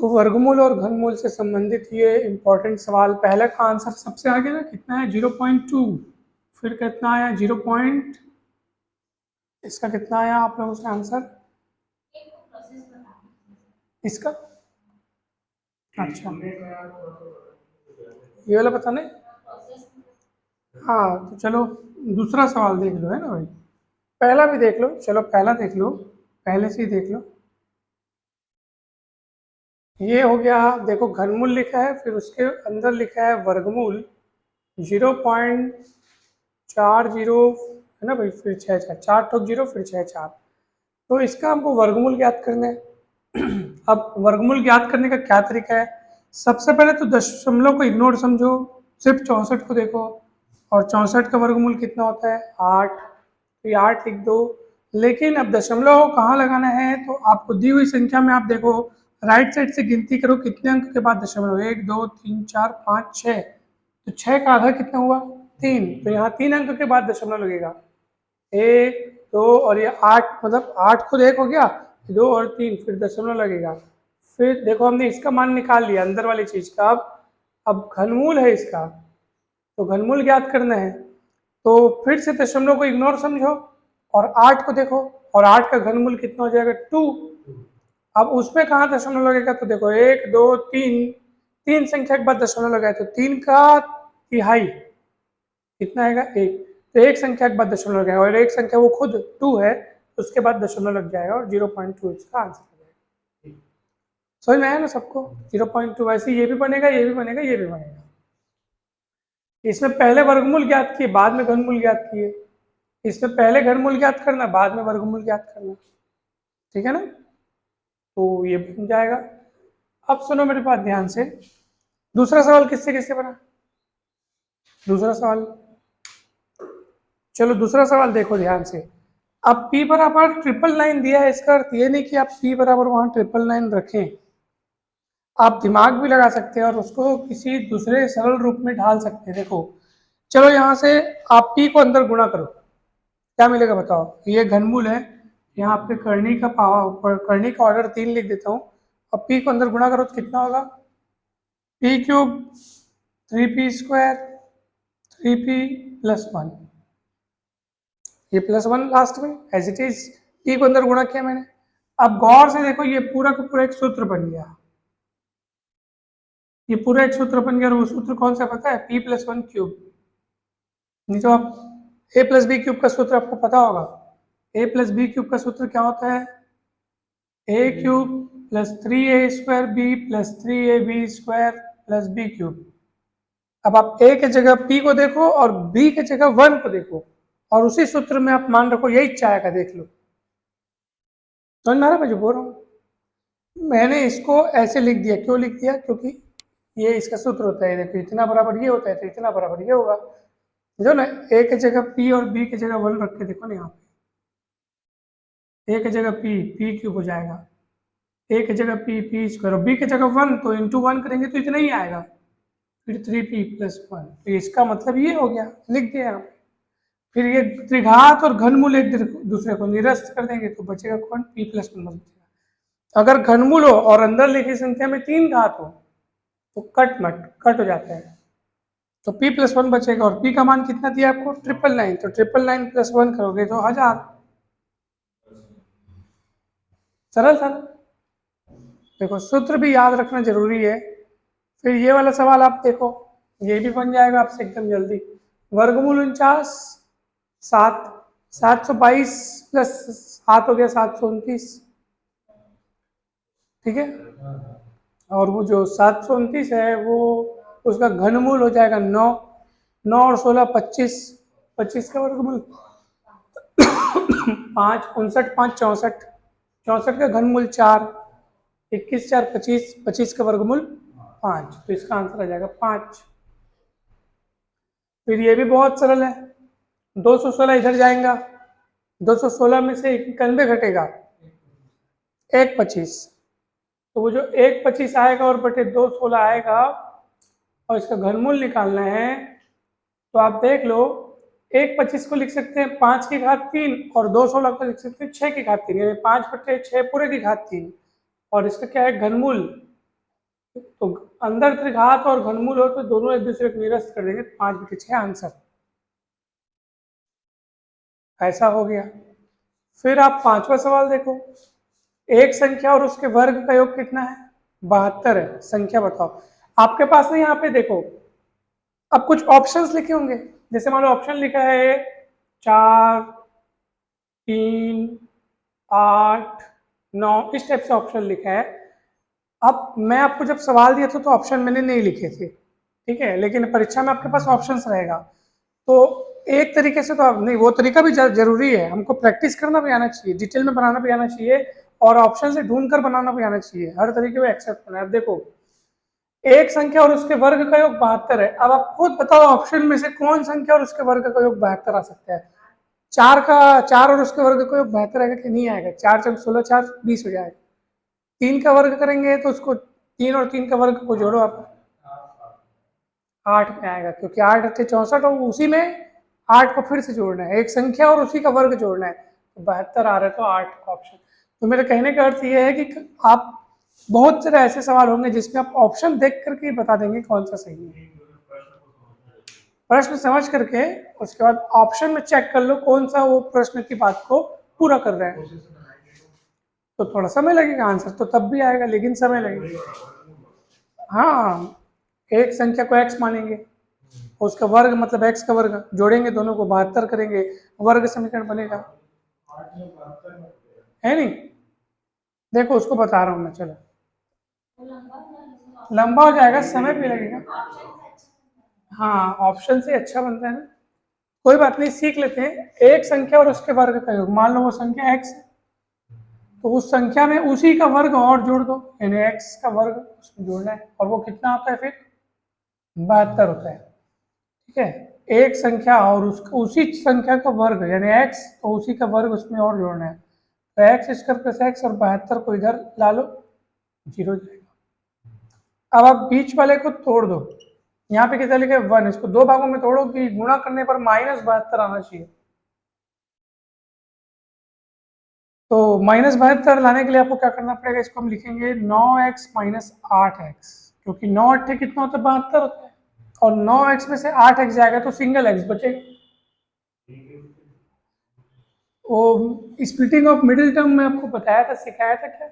तो वर्गमूल और घनमूल से संबंधित ये इंपॉर्टेंट सवाल, पहले का आंसर सबसे आगे ना कितना है 0.2, फिर कितना आया 0 पॉइंट, इसका कितना आया आप लोगों से आंसर इसका? अच्छा ये वाला पता नहीं। हाँ तो चलो दूसरा सवाल देख लो, है ना भाई, पहला भी देख लो, चलो पहला देख लो, पहले से ही देख लो। ये हो गया, देखो घनमूल लिखा है, फिर उसके अंदर लिखा है वर्गमूल 0.40, है ना भाई, फिर 6 4 ठोक 0 फिर 6 4, तो इसका हमको वर्गमूल ज्ञात करना है। अब वर्गमूल ज्ञात करने का क्या तरीका है, सबसे पहले तो दशमलव को इग्नोर समझो, सिर्फ 64 को देखो, और 64 का वर्गमूल कितना होता है 8, तो ये 8 लिख दो। लेकिन अब दशमलव कहाँ लगाना है, तो आपको दी हुई संख्या में आप देखो राइट साइड से गिनती करो कितने अंक के बाद दशमलव, 1 2 3 4 5 6, तो 6 का आधा कितना हुआ 3, तो यहाँ 3 अंक के बाद दशमलव लगेगा, 1 2 और ये 8, मतलब 8 खुद 1 हो गया, 2 और 3 फिर दशमलव लगेगा। फिर देखो हमने इसका मान निकाल लिया अंदर वाली चीज का, अब घनमूल है इसका, तो घनमूल ज्ञात करना है, तो फिर से दशमलव को इग्नोर समझो और 8 को देखो, और 8 का घनमूल कितना हो जाएगा 2। अब उसमें कहाँ दशमलव लगेगा, तो देखो 1 2 3, 3 संख्या के बाद दशमलव लगाए, तो 3 का तिहाई कितना आएगा 1, तो एक संख्या के बाद दशमलव लगाएगा, और एक संख्या वो खुद 2 है, उसके बाद दशमलव लग जाएगा, और 0.2 इसका आंसर हो जाएगा। समझ में आया ना सबको, 0.2, वैसे ये भी बनेगा, ये भी बनेगा, ये भी बनेगा। इसमें पहले वर्गमूल ज्ञात किए, बाद में घनमूल ज्ञात किए, इसमें पहले घनमूल ज्ञात करना, बाद में वर्गमूल ज्ञात करना, ठीक है ना, तो ये बन जाएगा। अब सुनो मेरे पास ध्यान से, दूसरा सवाल किससे किससे बना, दूसरा सवाल, चलो दूसरा सवाल देखो ध्यान से। अब P बराबर 999 दिया है, इसका अर्थ ये नहीं कि आप P बराबर वहां 999 रखें, आप दिमाग भी लगा सकते हैं और उसको किसी दूसरे सरल रूप में ढाल सकते हैं। देखो चलो यहाँ से आप P को अंदर गुणा करो, क्या मिलेगा बताओ, ये घनमूल है, यहाँ पे करनी का पावर, करनी का ऑर्डर 3 लिख देता हूँ, अब P को अंदर गुणा करो तो कितना होगा, P cube 3P square 3P plus 1, ये प्लस 1 लास्ट में एज इट इज, P को अंदर गुणा किया मैंने। अब गौर से देखो ये पूरा का पूरा एक सूत्र बन गया, ये पूरा एक सूत्र बन गया, और वो सूत्र कौन सा पता है, P प्लस 1 क्यूब, नहीं तो आप A प्लस बी क्यूब का सूत्र आपको पता होगा, A प्लस बी क्यूब का सूत्र क्या होता है, A cube plus 3A square B plus 3AB square plus B cube. अब आप A के जगह P को देखो और B के जगह 1 को देखो, और उसी सूत्र में आप मान रखो यही चाहेगा, देख लो समझ में आ रहा है मैं जो बोल रहा हूँ। मैंने इसको ऐसे लिख दिया, क्यों लिख दिया, क्योंकि ये इसका सूत्र होता है, देखो इतना बराबर ये होता है तो इतना बराबर ये होगा, जो ना A के जगह P और B के जगह 1 रख के देखो ना, यहाँ पे A के जगह P क्यूब हो जाएगा, A के जगह P स्क्वायर, और B के जगह 1, तो इंटू 1 करेंगे तो इतना ही आएगा, फिर 3P प्लस 1, तो इसका मतलब ये हो गया, लिख दिया यहाँ पे। फिर ये त्रिघात और घनमूल एक दूसरे को निरस्त कर देंगे, तो बचेगा कौन, P प्लस 1 बचेगा। अगर घनमूल हो और अंदर लिखी संख्या में 3 घात हो तो कट हो जाता है, तो P प्लस 1 बचेगा, और P का मान कितना दिया आपको 999, तो 999 प्लस 1 करोगे तो 1000, सरल सरल। देखो सूत्र भी याद रखना जरूरी है। फिर ये वाला सवाल आप देखो, ये भी बन जाएगा आपसे एकदम जल्दी, वर्गमूल 49 7, 722 प्लस 7 हो गया 729, ठीक है, और वो जो 729 है वो उसका घनमूल हो जाएगा 9, 9 और 16 25, 25 का वर्गमूल 5, 59 5 64, 64 का घनमूल 4, 21 4 25, 25 का वर्गमूल 5, तो इसका आंसर आ जाएगा 5। फिर ये भी बहुत सरल है, 216 इधर जाएगा, 216 में से 91 घटेगा 125, तो वो जो 125 आएगा और बटे 216 आएगा, और इसका घनमूल निकालना है, तो आप देख लो 125 को लिख सकते हैं 5 की घात 3, और 216 को लिख सकते हैं 6 की घात 3, यानी 5 बटे 6 पूरे की घात 3, और इसका क्या है घनमूल तो अंदर त्रिघात और घनमूल हो तो दोनों एक दूसरे को निरस्त कर देंगे, 5/6 आंसर। ऐसा हो गया। फिर आप 5वां सवाल देखो, एक संख्या और उसके वर्ग का योग कितना है? 72 है। संख्या बताओ। आपके पास ना यहाँ पे देखो, अब कुछ ऑप्शंस लिखे होंगे, जैसे मान लो ऑप्शन लिखा है 4, 3, 8, 9, इस टाइप से ऑप्शन लिखा है। अब मैं आपको जब सवाल दिया था तो ऑप्शन मैंने नहीं लिखे थे, ठीक है, लेकिन परीक्षा में आपके पास ऑप्शंस रहेगा। तो एक तरीके से तो आप नहीं, वो तरीका भी जरूरी है, हमको प्रैक्टिस करना भी आना चाहिए, डिटेल में बनाना भी आना चाहिए, और ऑप्शन से ढूंढ कर बनाना भी आना चाहिए, हर तरीके को एक्सेप्ट करना है। देखो, एक संख्या और उसके वर्ग का योग 72 है। अब आप खुद बताओ ऑप्शन में से कौन संख्या और उसके वर्ग का योग 72 आ सकता है? 4 और उसके वर्ग का योग 72 आएगा कि नहीं आएगा? 4 × 16 4 20 हो जाएगा। 3 का वर्ग करेंगे तो उसको 3 और 3 का वर्ग को जोड़ो आप, 8 में आएगा, क्योंकि 8 × 64 और उसी में 8 को फिर से जोड़ना है, एक संख्या और उसी का वर्ग जोड़ना है, तो 72 आ रहा है, तो 8 का ऑप्शन। तो मेरे कहने का अर्थ ये है कि आप बहुत सारे ऐसे सवाल होंगे जिसमें आप ऑप्शन देख करके बता देंगे कौन सा सही है। प्रश्न समझ करके उसके बाद ऑप्शन में चेक कर लो कौन सा वो प्रश्न की बात को पूरा कर रहे हैं। तो थोड़ा समय लगेगा, आंसर तो तब भी आएगा लेकिन समय लगेगा। हाँ, एक संख्या को x मानेंगे, उसका वर्ग मतलब x का वर्ग, जोड़ेंगे दोनों को 72 करेंगे, वर्ग समीकरण बनेगा, है नहीं? देखो उसको बता रहा हूँ मैं, चलो लंबा हो जाएगा, समय भी लगेगा। हाँ, ऑप्शन से अच्छा बनता है ना, कोई बात नहीं, सीख लेते हैं। एक संख्या और उसके वर्ग का योग, मान लो वो संख्या x है, तो उस संख्या में उसी का वर्ग और जोड़ दो, यानी x का वर्ग उसमें जोड़ना है, और वो कितना होता है फिर? 72 होता है, ठीक है। एक संख्या और उसका उसी संख्या का वर्ग यानी x, तो उसी का वर्ग उसमें और जोड़ना है, तो x² + x और 72 को इधर ला लो, 0 जाएगा। अब आप बीच वाले को तोड़ दो, यहाँ पे कितना लिखा है 1, इसको दो भागों में तोड़ो कि गुणा करने पर -72 आना चाहिए। तो -72 लाने के लिए आपको क्या करना पड़ेगा? इसको हम लिखेंगे 9x - 8x, क्योंकि 9 8 कितना होता है? 72 होता है, और 9x में से 8x जाएगा तो सिंगल x बचेगा। वो स्प्लिटिंग ऑफ मिडिल टर्म में आपको बताया था, सिखाया था क्या,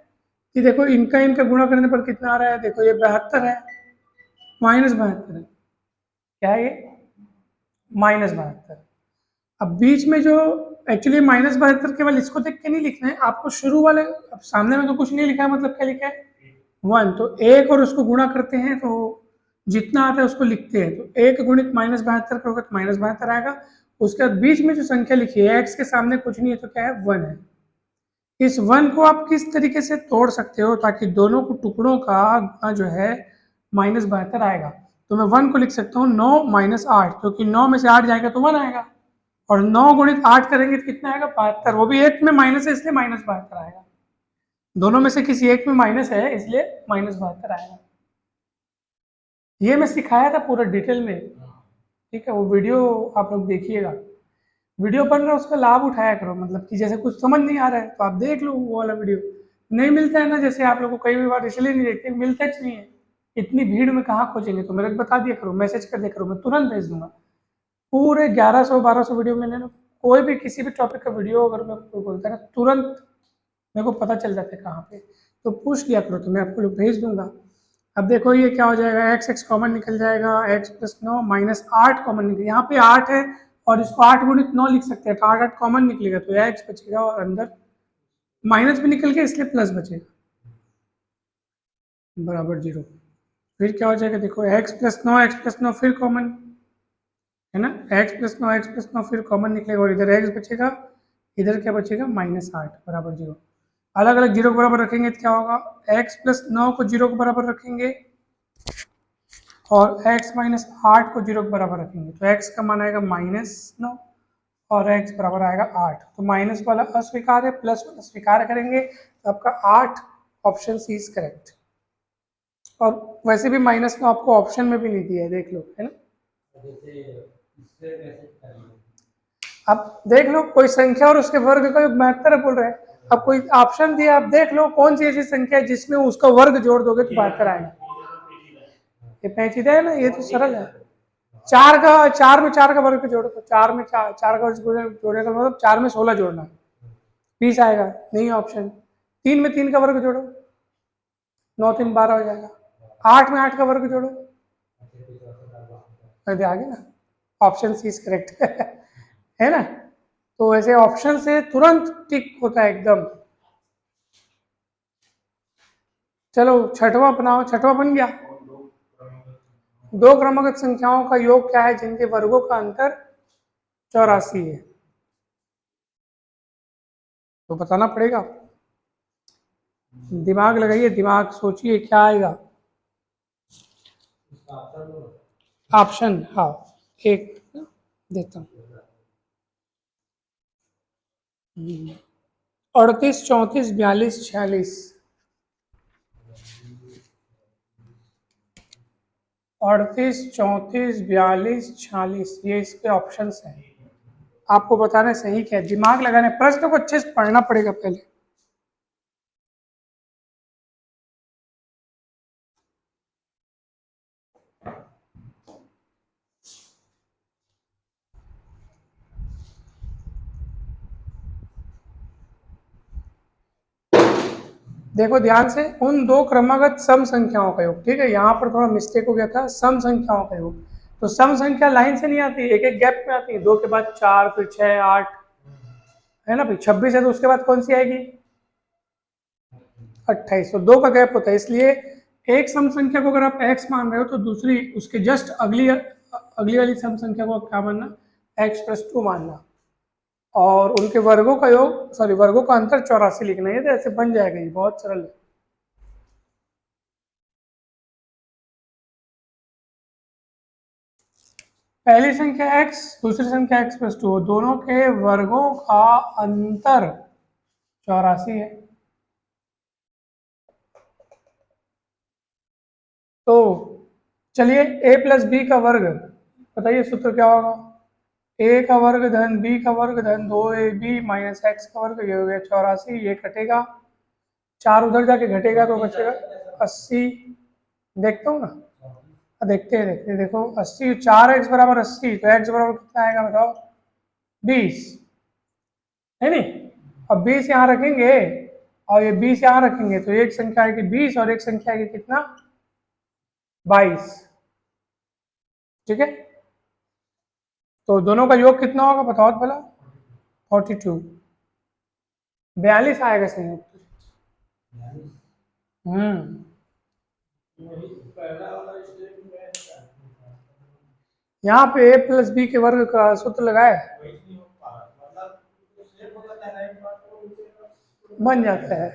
कि देखो इनका इनका गुणा करने पर कितना आ रहा है? देखो ये 72 है, -72 है, क्या है ये? -72। अब बीच में जो एक्चुअली -72, केवल इसको देख के नहीं लिखना है आपको, शुरू वाले, अब सामने में तो कुछ नहीं लिखा है, मतलब क्या लिखा है? 1, तो एक और उसको गुणा करते हैं तो जितना आता है उसको लिखते हैं, तो 1 × -72 करोगे तो -72 आएगा। उसके बाद बीच में जो संख्या लिखी है x के सामने कुछ नहीं है, तो क्या है? 1 है। इस 1 को आप किस तरीके से तोड़ सकते हो ताकि दोनों को टुकड़ों का गुणा जो है -72 आएगा? तो मैं 1 को लिख सकता हूँ 9 - 8, क्योंकि 9 में से 8 जाएगा तो 1 आएगा, और 9 × 8 करेंगे तो कितना आएगा? 72, वो भी एक में माइनस है इसलिए -72 आएगा, दोनों में से किसी एक में माइनस है इसलिए -72 आएगा। ये मैं सिखाया था पूरा डिटेल में, ठीक है, वो वीडियो आप लोग देखिएगा, वीडियो बन रहा है उसका लाभ उठाया करो, मतलब कि जैसे कुछ समझ नहीं आ रहा है तो आप देख लो वो वाला वीडियो, नहीं मिलता है ना, जैसे आप लोग को कई बार इसलिए नहीं देखते, मिलता नहीं है, इतनी भीड़ में कहाँ खोजेंगे, तो मेरे को बता दिया करो, मैसेज कर दिया करो, मैं तुरंत भेज दूंगा। पूरे 1100-1200 वीडियो मैंने ना, कोई भी किसी भी टॉपिक का वीडियो अगर मैं कोई बोलता है ना, तुरंत मेरे को पता चल जाता है कहाँ पे, तो पूछ लिया करो, तो मैं आपको लोग भेज दूंगा। अब देखो ये क्या हो जाएगा, x कॉमन निकल जाएगा, x + 9 - 8 कॉमन निकल, यहाँ पे 8 है और इसको 8 × 9 लिख सकते हैं, तो 8 8 कॉमन निकलेगा, तो x बचेगा और अंदर माइनस भी निकल गया इसलिए प्लस बचेगा, बराबर 0। फिर क्या हो जाएगा? देखो x + 9 फिर कॉमन है ना, x + 9 फिर कॉमन निकलेगा, और इधर x बचेगा, इधर क्या बचेगा? -8 बराबर 0। अलग अलग 0 के बराबर रखेंगे तो क्या होगा? x + 9 को 0 के बराबर रखेंगे और x - 8 को 0 के बराबर रखेंगे, तो x का मान आएगा -9 और x बराबर आएगा 8, तो माइनस वाला अस्वीकार है, प्लस वाला स्वीकार करेंगे, तो आपका 8 ऑप्शन सी इज करेक्ट। और वैसे भी -9 आपको ऑप्शन में भी नहीं दिया है, देख लो, है ना। अब देख लो, कोई संख्या और उसके वर्ग का 72 बोल रहे हैं, अब कोई ऑप्शन दिया, आप देख लो कौन सी ऐसी संख्या है जिसमें उसका वर्ग जोड़ दोगे तो 72 आएगा। ये पेचीदा है ना, ये तो सरल है। चार में चार का वर्ग जोड़ो तो चार में चार का वर्ग जोड़ने का मतलब चार में 16 जोड़ना, 20 आएगा, नहीं ऑप्शन। तीन में तीन का वर्ग जोड़ो, 9 3 12 हो जाएगा। 8 में 8 का वर्ग जोड़ो, अरे आगे ना, ऑप्शन सी इज करेक्ट है ना। तो ऐसे ऑप्शन से तुरंत टिक होता है एकदम। चलो छठवां बनाओ, छठवां बन गया। दो क्रमागत संख्याओं का योग क्या है जिनके वर्गों का अंतर 84 है? तो बताना पड़ेगा, दिमाग लगाइए, दिमाग सोचिए क्या आएगा। ऑप्शन, हाँ एक देता हूँ। 38 34 42 46। 38 34 42 46, ये इसके ऑप्शंस हैं। आपको बताना सही क्या है, दिमाग लगाने, प्रश्न को अच्छे से पढ़ना पड़ेगा पहले। देखो ध्यान से, उन दो क्रमागत सम संख्याओं का योग, ठीक है, यहाँ पर थोड़ा मिस्टेक हो गया था, सम संख्याओं का योग। तो सम संख्या लाइन से नहीं आती, एक एक गैप में आती है, 2 के बाद 4, फिर 6 8, है ना भाई। 26 है तो उसके बाद कौन सी आएगी? 28। तो 2 का गैप होता है, इसलिए एक सम संख्या को अगर आप x मान रहे हो तो दूसरी उसके जस्ट अगली अगली वाली सम संख्या को क्या मानना? x+2 मानना। और उनके वर्गों का योग, सॉरी वर्गों का अंतर 84 लिखना है, तो ऐसे बन जाएगा, ये बहुत सरल है। पहली संख्या x, दूसरी संख्या x+2, दोनों के वर्गों का अंतर 84 है। तो चलिए a+b का वर्ग, बताइए सूत्र क्या होगा? a का वर्ग धन b का वर्ग धन 2ab माइनस x का वर्ग, ये हो गया 84, ये कटेगा, 4 उधर जाके घटेगा तो बचेगा 80। देखता हूँ ना, देखते हैं देखो 80, 4x बराबर 80, तो x बराबर कितना आएगा बताओ? 20 है नहीं। अब 20 यहाँ रखेंगे और ये 20 यहाँ रखेंगे तो एक संख्या आएगी 20 और एक संख्या आएगी कितना? 22। ठीक है, तो दोनों का योग कितना होगा बताओ तो भला? 42, 42 आएगा सही उत्तर। यहाँ पे a+b के वर्ग का सूत्र लगाए, बन जाता है।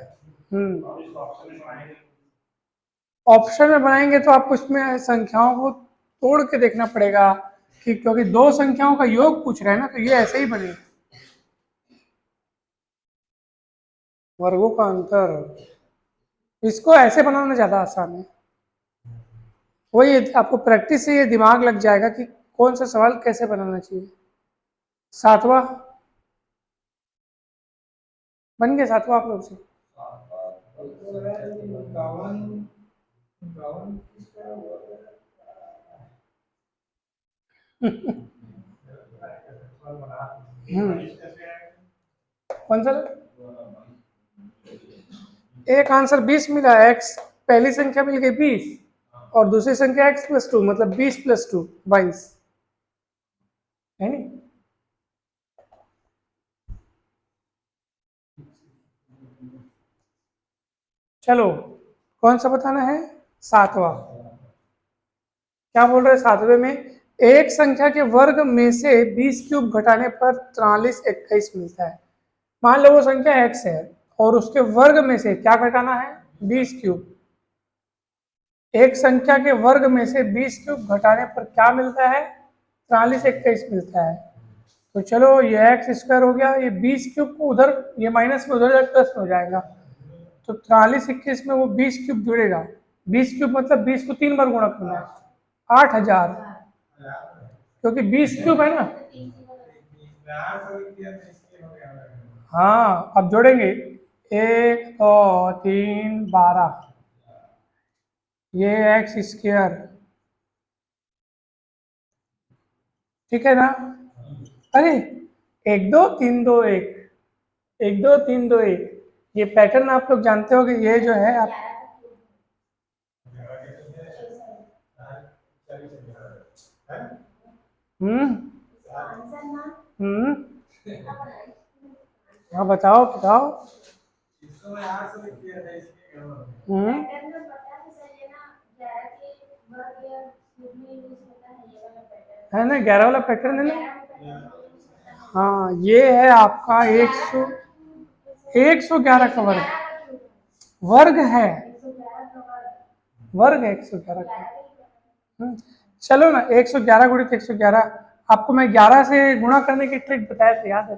ऑप्शन में बनाएंगे तो आपको इसमें संख्याओं को तोड़ के देखना पड़ेगा कि, क्योंकि दो संख्याओं का योग पूछ रहे हैं ना, तो ये ऐसे ही बनेगा। वर्गों का अंतर, इसको ऐसे बनाना ज्यादा आसान है। वही आपको प्रैक्टिस से ये दिमाग लग जाएगा कि कौन सा सवाल कैसे बनाना चाहिए। सातवां बन गया, सातवां आप लोग से। कौन सा? एक आंसर 20 मिला, x पहली संख्या मिल गई 20 और दूसरी संख्या x+2, मतलब 20+2 22 है नहीं। चलो कौन सा बताना है? सातवां। क्या बोल रहे हैं सातवें में? एक संख्या के वर्ग में से 20 क्यूब घटाने पर 43 21 मिलता है। मान लो वो संख्या x है और उसके वर्ग में से क्या घटाना है? 20 क्यूब। एक संख्या के वर्ग में से 20 क्यूब घटाने पर क्या मिलता है? 43 21 मिलता है। तो चलो ये x² हो गया, ये 20 क्यूब को उधर, ये माइनस में उधर जाकर प्लस में हो जाएगा, तो 43 21 में वो 20 क्यूब जुड़ेगा। 20 क्यूब मतलब 20 को 3 बार गुणा करना है, 8000, क्योंकि 20 क्यूब है ना। हाँ अब जोड़ेंगे, 1 2 3 12, ये x², ठीक है ना? अरे 1 2 3 2 1, 1 2 3 2 1, ये पैटर्न आप लोग जानते हो कि ये जो है आप हम्म हम्म हाँ बताओ बताओ। हम्म है ना, 11 वाला पैटर्न है ना। हाँ ये है आपका 111 का वर्ग, वर्ग है, वर्ग है 111 का। चलो ना, 111 गुणित 111, आपको मैं 11 से गुणा करने की ट्रिक बताया था, याद है?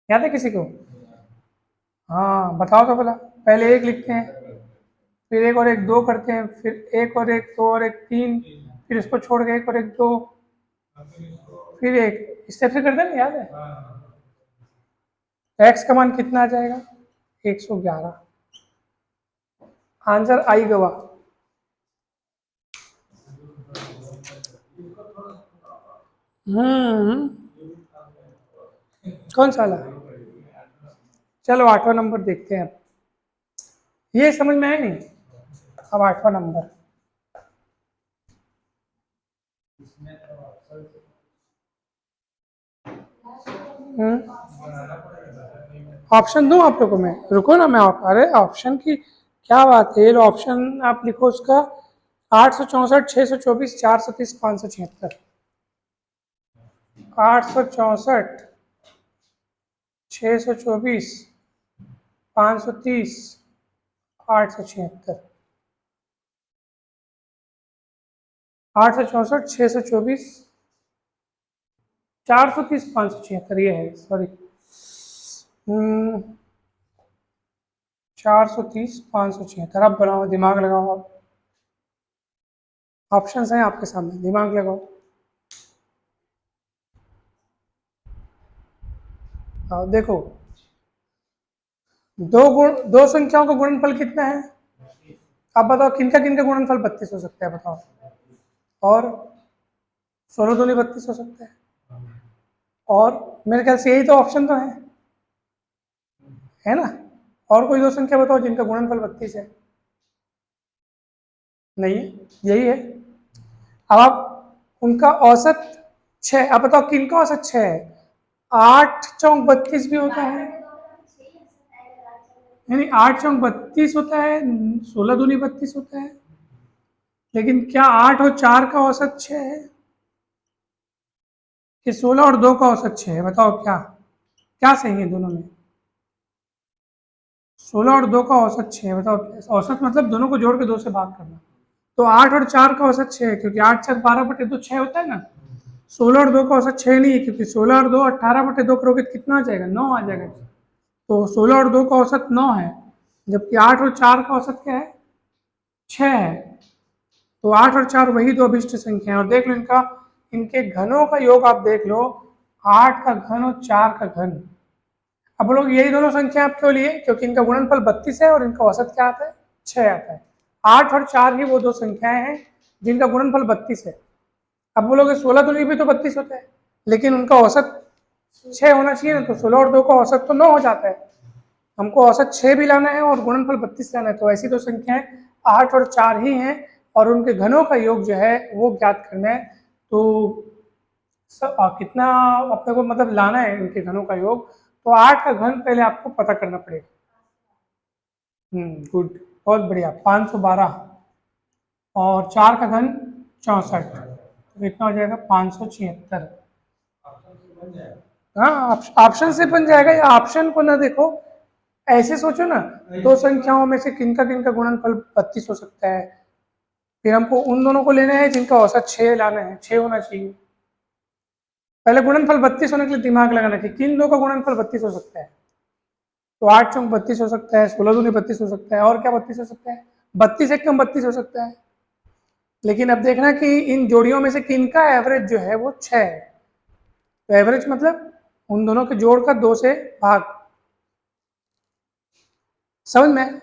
याद है किसी को? हाँ बताओ तो भला। पहले एक लिखते हैं, फिर एक और एक दो करते हैं, फिर एक और एक दो और एक तीन, फिर इसको छोड़ के एक और एक दो, फिर एक, इस टाइप से करते हैं ना, याद है? एक्स का मान कितना आ जाएगा? 111। आंसर आई गवा। हम्म कौन सा वाला? चलो 8वां नंबर देखते हैं। ये समझ में आया नहीं? अब 8वां नंबर। ऑप्शन दूं आप लोगों को मैं? रुको ना, मैं अरे ऑप्शन की क्या बात है, ये लो ऑप्शन आप लिखो उसका। 864, 624, 430, 576। 864, 624, 530, 876। 864, 624, 430, 576, ये है, सॉरी। 430, 576। अब बनाओ, दिमाग लगाओ आप। ऑप्शंस हैं आपके सामने, दिमाग लगाओ। देखो, दो संख्याओं का गुणनफल कितना है? आप बताओ, किनका किनका गुणनफल 32 हो सकता है, बताओ। और 16 दूनी 32 हो सकता है। और मेरे ख्याल से यही तो ऑप्शन तो है ना? और कोई दो संख्या बताओ जिनका गुणनफल 32 है। नहीं है, यही है। अब आप उनका औसत 6, आप बताओ किनका औसत 6 है? 8 चौक 32 भी होता है, यानी 8 चौक 32 होता है, 16 दूनी 32 होता है, लेकिन क्या 8 और 4 का औसत 6 है, कि 16 और 2 का औसत 6 है? बताओ क्या क्या सही है दोनों में? 16 और 2 का औसत 6 है, बताओ। औसत मतलब दोनों को जोड़ के 2 से भाग करना। तो 8 और 4 का औसत 6 है, क्योंकि 8 4 12/2 6 होता है ना। 16 और 2 का औसत 6 नहीं है, क्योंकि 16 और 2 18/2 करोगे तो कितना आ जाएगा? 9 आ जाएगा। तो 16 और 2 का औसत 9 है, जबकि 8 और 4 का औसत क्या है? 6 है। तो 8 और 4 वही दो अभिष्ट संख्या है। और देख लो इनका, इनके घनों का योग आप देख लो, 8 का घन और 4 का घन। अब लोग यही दोनों संख्या आप क्यों लिए? क्योंकि इनका गुणनफल 32 है और इनका औसत क्या आता है? 6 आता है। 8 और 4 ही वो दो संख्याएं हैं जिनका गुणनफल 32 है। अब बोलोगे 16 दूनी भी तो 32 होता है, लेकिन उनका औसत 6 होना चाहिए ना, तो 16 और 2 का औसत तो 9 हो जाता है। हमको औसत 6 भी लाना है और गुणनफल 32 लाना है, तो ऐसी दो संख्याएं 8 और 4 ही हैं, और उनके घनों का योग जो है वो ज्ञात करना है। तो कितना अपने को मतलब लाना है इनके घनों का योग, तो 8 का घन पहले आपको पता करना पड़ेगा। गुड, बहुत बढ़िया। 512 और 4 का घन 64, तो कितना हो जाएगा? 576। हाँ, ऑप्शन से बन जाएगा, या ऑप्शन को ना देखो, ऐसे सोचो ना, दो संख्याओं में से किनका किनका गुणनफल 32 हो सकता है, फिर हमको उन दोनों को लेना है जिनका औसत 6 लाना है, 6 होना चाहिए। पहले गुणनफल 32 होने के लिए दिमाग लगाना चाहिए, किन दो का गुणनफल 32 हो सकता है? तो 8 चौक 32 हो सकता है, 16 दूनी 32 हो सकता है, और क्या 32 हो सकता है? 32 एक कम 32 हो सकता है। लेकिन अब देखना कि इन जोड़ियों में से किनका एवरेज जो है वो 6 है। तो एवरेज मतलब उन दोनों के जोड़ का 2 से भाग। समझ में?